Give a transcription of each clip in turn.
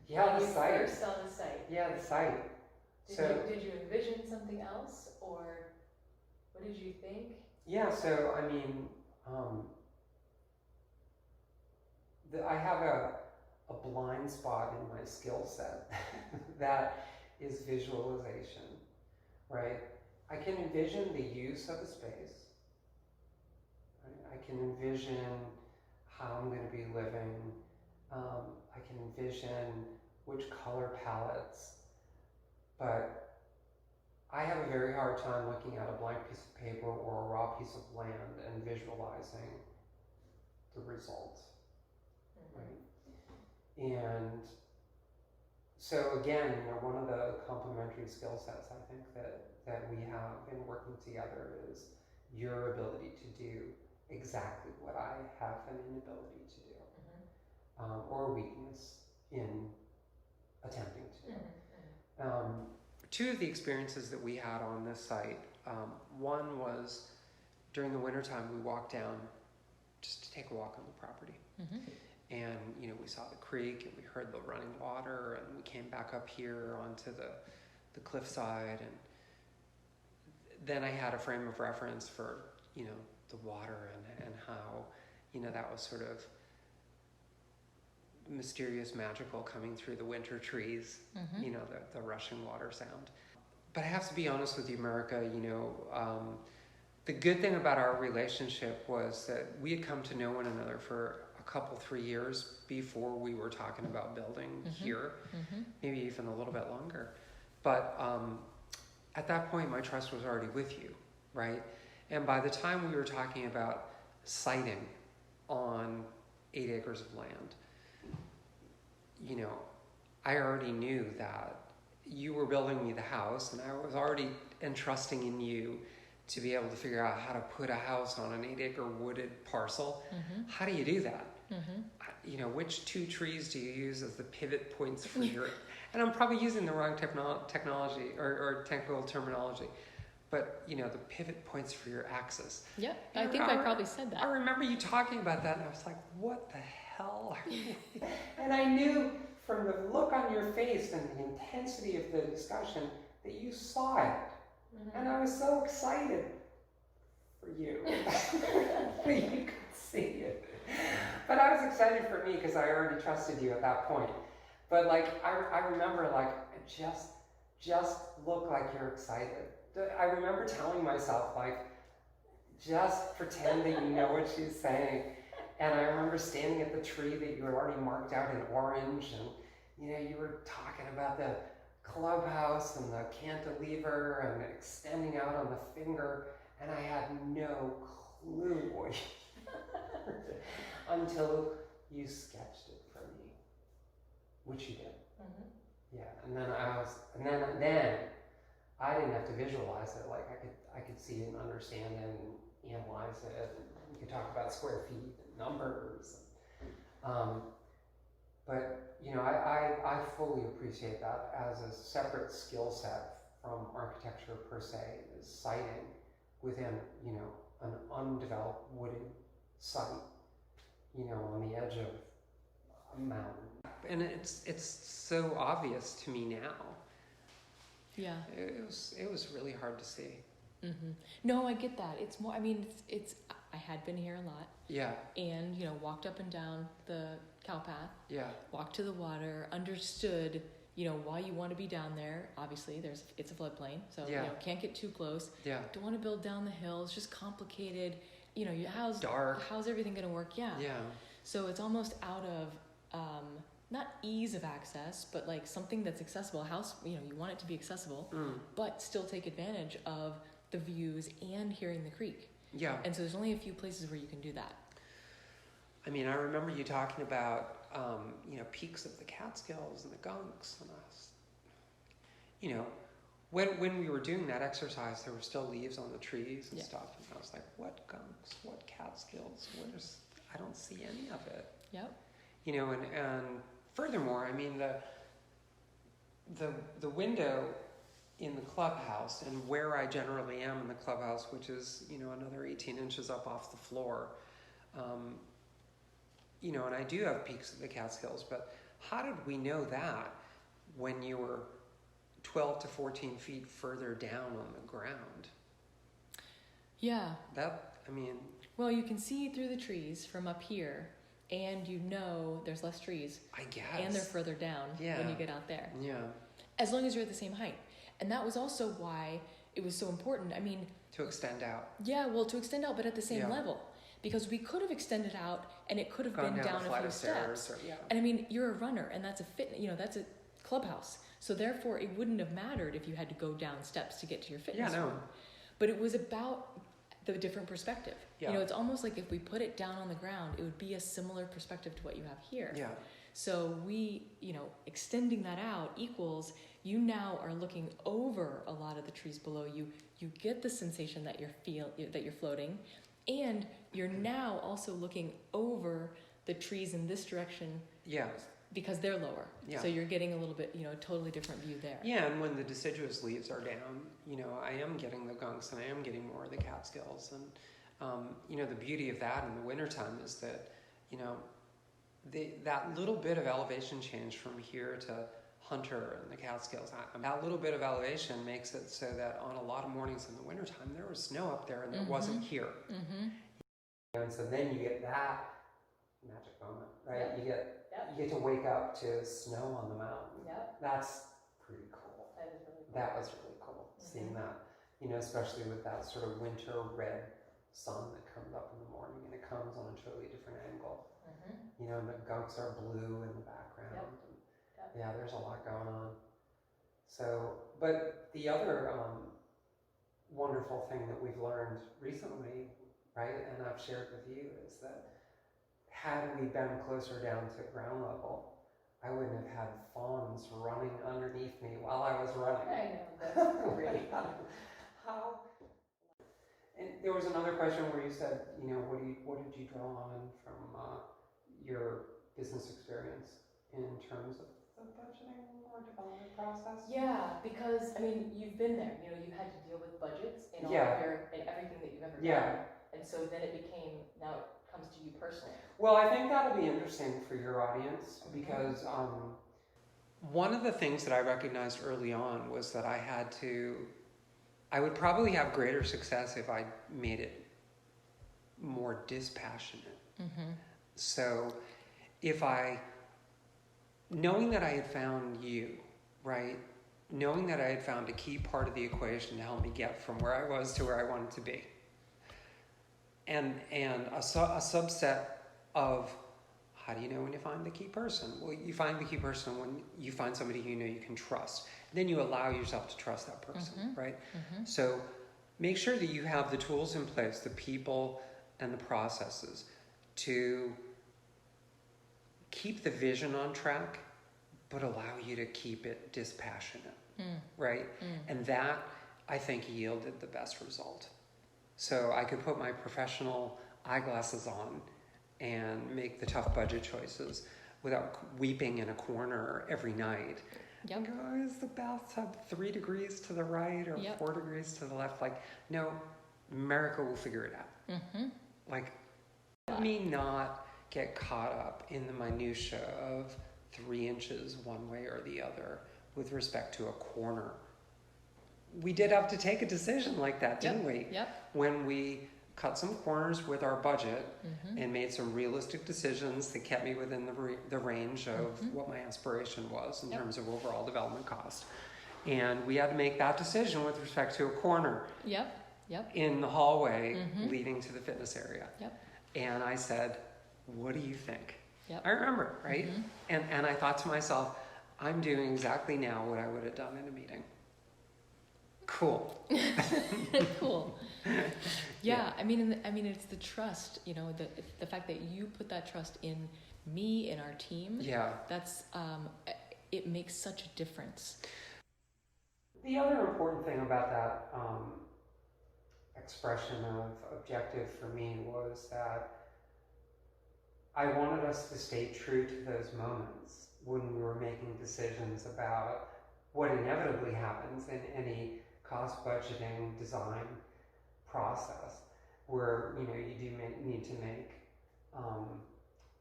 Yeah, the site. First on the site. Yeah, the site. Did you envision something else, or what did you think? Yeah, so I mean, I have a blind spot in my skill set that is visualization, right? I can envision the use of a space. Right? I can envision how I'm going to be living. I can envision which color palettes, but I have a very hard time looking at a blank piece of paper or a raw piece of land and visualizing the results, right? And so again, one of the complementary skill sets I think that we have in working together is your ability to do exactly what I have an inability to do, or weakness in attempting to do. Two of the experiences that we had on this site, one was during the wintertime we walked down just to take a walk on the property. And we saw the creek and we heard the running water, and we came back up here onto the cliffside, and then I had a frame of reference for the water and how that was sort of mysterious, magical, coming through the winter trees, the rushing water sound. But I have to be honest with you, Marica, the good thing about our relationship was that we had come to know one another for a couple, 3 years before we were talking about building here, maybe even a little bit longer. But at that point, my trust was already with you, right? And by the time we were talking about siting on 8 acres of land, I already knew that you were building me the house, and I was already entrusting in you to be able to figure out how to put a house on an 8-acre wooded parcel. How do you do that? Which 2 trees do you use as the pivot points for your... And I'm probably using the wrong technology or technical terminology, but the pivot points for your axis. Yeah, I think I probably said that. I remember you talking about that, and I was like, what the hell are you... And I knew from the look on your face and the intensity of the discussion that you saw it. And I was so excited for you that you could see it. But I was excited for me because I already trusted you at that point. But I remember just look like you're excited. I remember telling myself just pretend that you know what she's saying. And I remember standing at the tree that you had already marked out in orange, and you were talking about the clubhouse and the cantilever and extending out on the finger, and I had no clue what you until you sketched it for me, which you did. Yeah, and then then I didn't have to visualize it. I could see it and understand it and analyze it, and we could talk about square feet and numbers. But I fully appreciate that as a separate skill set from architecture per se, is siting within an undeveloped wooded site, on the edge of a mountain. And it's so obvious to me now. Yeah. It was really hard to see. No, I get that. It's more, it's I had been here a lot. Yeah. And, walked up and down the cow path. Yeah. Walked to the water, understood, why you want to be down there. Obviously, it's a floodplain, so, can't get too close. Yeah. Don't want to build down the hill. It's just complicated. How's everything going to work? Yeah. Yeah. So it's almost out of, not ease of access, but something that's accessible. A house, you want it to be accessible, but still take advantage of the views and hearing the creek. Yeah. And so there's only a few places where you can do that. I remember you talking about, peaks of the Catskills and the Gunks, and when we were doing that exercise, there were still leaves on the trees and stuff, and I was like, what Gunks, what Catskills, I don't see any of it. Yep. And furthermore, the window in the clubhouse, and where I generally am in the clubhouse, which is, another 18 inches up off the floor, and I do have peaks of the Catskills, but how did we know that when you were 12 to 14 feet further down on the ground? Yeah. Well, you can see through the trees from up here, and there's less trees. I guess. And they're further down when you get out there. Yeah. As long as you're at the same height. And that was also why it was so important. To extend out. Yeah, well, to extend out, but at the same level. Because we could have extended out, and it could have been down a few steps. And you're a runner, and that's that's a clubhouse. So therefore, it wouldn't have mattered if you had to go down steps to get to your fitness room. But it was about the different perspective. Yeah. It's almost like if we put it down on the ground, it would be a similar perspective to what you have here. Yeah. So we, extending that out equals you now are looking over a lot of the trees below you. You get the sensation that you're floating, and you're now also looking over the trees in this direction. Yeah. Because they're lower. Yeah. So you're getting a little bit, a totally different view there. Yeah, and when the deciduous leaves are down, I am getting the gunks and I am getting more of the Catskills. And, the beauty of that in the wintertime is that, that little bit of elevation change from here to Hunter and the Catskills, that little bit of elevation makes it so that on a lot of mornings in the wintertime, there was snow up there and there wasn't here. Mm-hmm. And so then you get that magic moment, right? Yep. You get to wake up to snow on the mountain. Yep. That's pretty cool. That is really cool. That was really cool, seeing that, especially with that sort of winter red sun that comes up in the morning, and it comes on a totally different angle. Mm-hmm. And the gunks are blue in the background. Yep. And yeah, there's a lot going on. So, but the other wonderful thing that we've learned recently, right, and I've shared with you, is that had we been closer down to ground level, I wouldn't have had fawns running underneath me while I was running. I know, that's great. How? And there was another question where you said, what did you draw on from your business experience in terms of the budgeting or development process? Yeah, because you've been there. You've had to deal with budgets in in everything that you've ever done. Yeah. And so then it became, now it comes to you personally. Well, I think that'll be interesting for your audience because one of the things that I recognized early on was that I would probably have greater success if I made it more dispassionate. Mm-hmm. So knowing that I had found you, right? Knowing that I had found a key part of the equation to help me get from where I was to where I wanted to be. And a subset of how do you know when you find the key person? Well, you find the key person when you find somebody who you can trust. Then you allow yourself to trust that person, right? Mm-hmm. So make sure that you have the tools in place, the people and the processes to keep the vision on track, but allow you to keep it dispassionate, right? And that, I think, yielded the best result. So I could put my professional eyeglasses on and make the tough budget choices without weeping in a corner every night. Yep. And go, is the bathtub 3 degrees to the right or 4 degrees to the left? No, Marica will figure it out. Mm-hmm. Let me not get caught up in the minutia of 3 inches one way or the other with respect to a corner. We did have to take a decision like that, didn't we? Yep. When we cut some corners with our budget and made some realistic decisions that kept me within the range of what my aspiration was in terms of overall development cost. And we had to make that decision with respect to a corner in the hallway leading to the fitness area. Yep. And I said, what do you think? Yep. I remember, right? And I thought to myself, I'm doing exactly now what I would have done in a meeting. Cool. Cool. Yeah, I mean, it's the trust, the fact that you put that trust in me and our team. Yeah. That's, it makes such a difference. The other important thing about that expression of objective for me was that I wanted us to stay true to those moments when we were making decisions about what inevitably happens in any cost budgeting design process, where you do need to make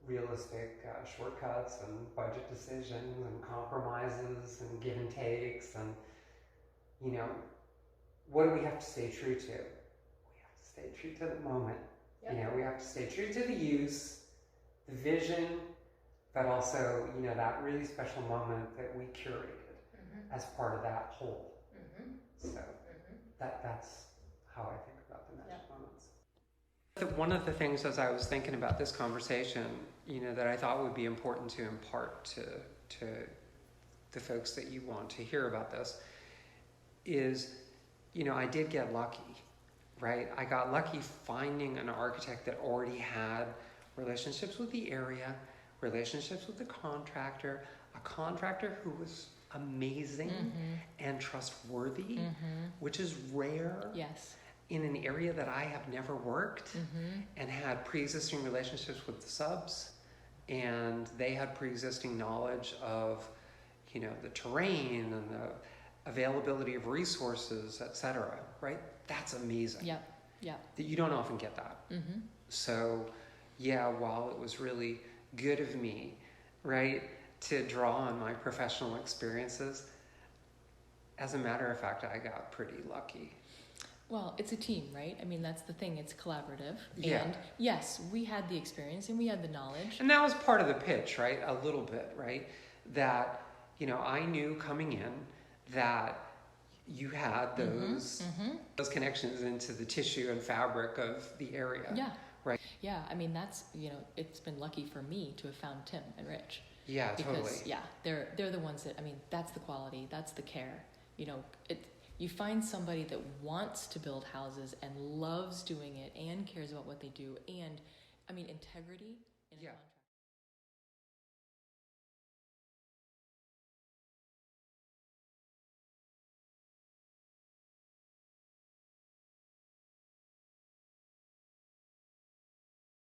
realistic shortcuts and budget decisions and compromises and give and takes and, you know, what do we have to stay true to? We have to stay true to the moment. Yep. You know, we have to stay true to the use, the vision, but also, you know, that really special moment that we curated as part of that whole. So that's how I think about the magic moments. One of the things as I was thinking about this conversation, you know, that I thought would be important to impart to the folks that you want to hear about this is, you know, I did get lucky, right? I got lucky finding an architect that already had relationships with the area, relationships with the contractor, a contractor who was amazing and trustworthy, which is rare. Yes. In an area that I have never worked, and had pre-existing relationships with the subs, and they had pre-existing knowledge of, you know, the terrain and the availability of resources, etc. Right? That's amazing. Yeah. That you don't often get that. So, yeah, while it was really good of me, right, to draw on my professional experiences, as a matter of fact, I got pretty lucky. Well, it's a team, right? I mean, that's the thing. It's collaborative. Yeah. And yes, we had the experience and we had the knowledge. And that was part of the pitch, right? A little bit, right? That, you know, I knew coming in that you had those connections into the tissue and fabric of the area. Yeah. Right. Yeah. I mean, that's, you know, it's been lucky for me to have found Tim and Rich. Yeah, because, totally. Yeah, they're the ones that, I mean, that's the quality, that's the care. You know, you find somebody that wants to build houses and loves doing it and cares about what they do, and I mean integrity in a contract.